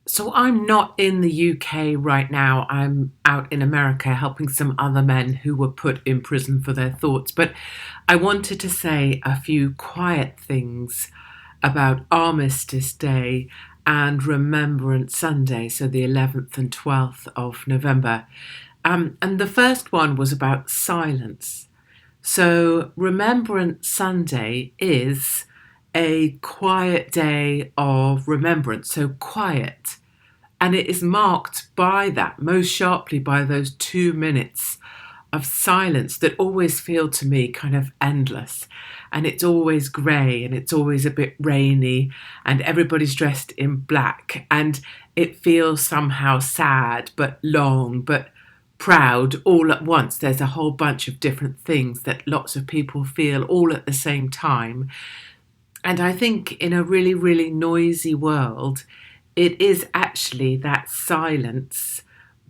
So I'm not in the UK right now. I'm out in America helping some other men who were put in prison for their thoughts. But I wanted to say a few quiet things about Armistice Day and Remembrance Sunday, so the 11th and 12th of November. And the first one was about silence. So, Remembrance Sunday is a quiet day of remembrance, so quiet. And it is marked by that, most sharply by those 2 minutes of silence that always feel to me kind of endless. And it's always grey and it's always a bit rainy and everybody's dressed in black. And it feels somehow sad, but long, but proud all at once. There's a whole bunch of different things that lots of people feel all at the same time. And I think in a really, really noisy world, it is actually that silence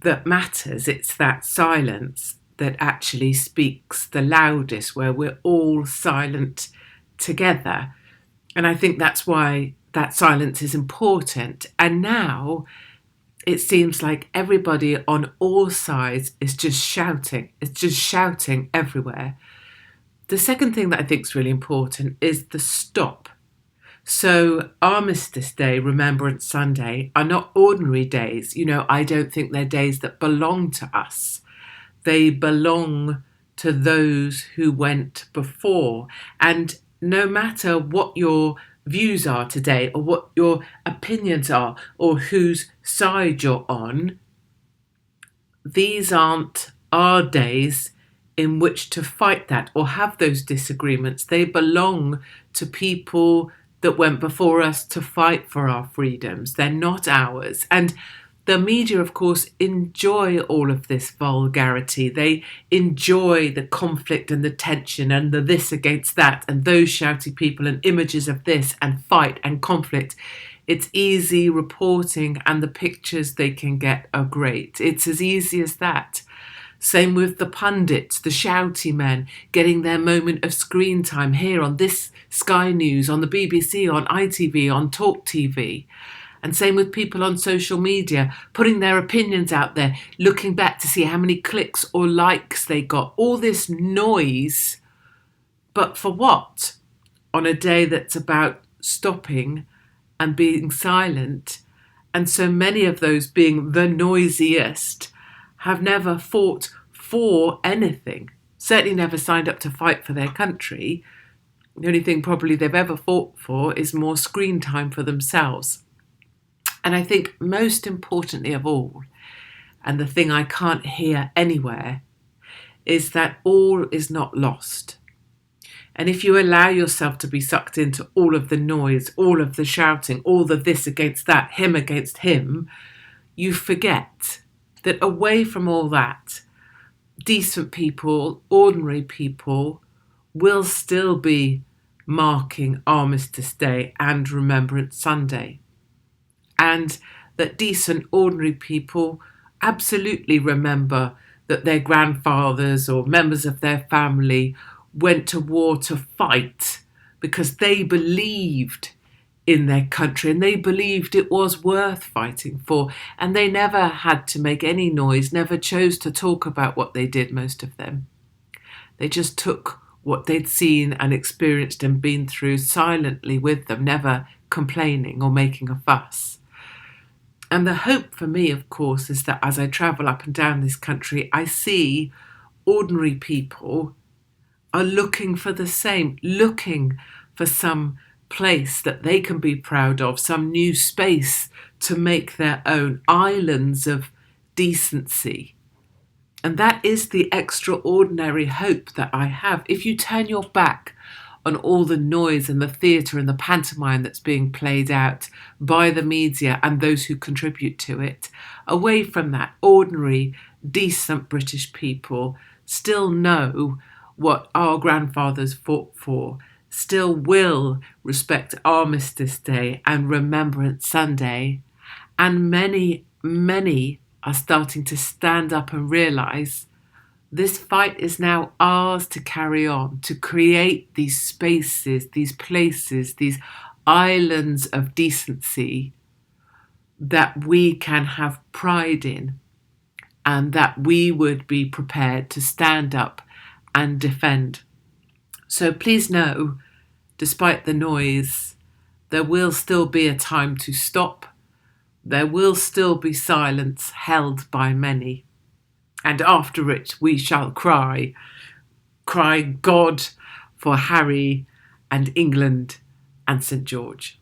that matters. It's that silence that actually speaks the loudest, where we're all silent together. And I think that's why that silence is important. And now it seems like everybody on all sides is just shouting. It's just shouting everywhere. The second thing that I think is really important is the stop. So, Armistice Day, Remembrance Sunday are not ordinary days. I don't think they're days that belong to us. They belong to those who went before. And no matter what your views are today, or what your opinions are, or whose side you're on, these aren't our days in which to fight that or have those disagreements. They belong to people that went before us to fight for our freedoms. They're not ours. And the media, of course, enjoy all of this vulgarity. They enjoy the conflict and the tension and the this against that and those shouty people and images of this and fight and conflict. It's easy reporting and the pictures they can get are great. It's as easy as that. Same with the pundits, the shouty men, getting their moment of screen time here on this Sky News, on the BBC, on ITV, on Talk TV. And same with people on social media, putting their opinions out there, looking back to see how many clicks or likes they got. All this noise, but for what? On a day that's about stopping and being silent. And so many of those being the noisiest have never fought for anything, certainly never signed up to fight for their country. The only thing probably they've ever fought for is more screen time for themselves. And I think most importantly of all, and the thing I can't hear anywhere, is that all is not lost. And if you allow yourself to be sucked into all of the noise, all of the shouting, all the this against that, him against him, you forget that away from all that, decent people, ordinary people, will still be marking Armistice Day and Remembrance Sunday. And that decent, ordinary people absolutely remember that their grandfathers or members of their family went to war to fight because they believed in their country and they believed it was worth fighting for, and they never had to make any noise, never chose to talk about what they did, most of them. They just took what they'd seen and experienced and been through silently with them, never complaining or making a fuss. And the hope for me, of course, is that as I travel up and down this country, I see ordinary people are looking for the same, looking for some place that they can be proud of, some new space to make their own, islands of decency. And that is the extraordinary hope that I have. If you turn your back on all the noise and the theatre and the pantomime that's being played out by the media and those who contribute to it, away from that, ordinary, decent British people still know what our grandfathers fought for, still will respect Armistice Day and Remembrance Sunday, and many, many are starting to stand up and realise this fight is now ours to carry on, to create these spaces, these places, these islands of decency that we can have pride in, and that we would be prepared to stand up and defend. So please know, despite the noise, there will still be a time to stop. There will still be silence held by many. And after it, we shall cry, cry God for Harry and England and St. George.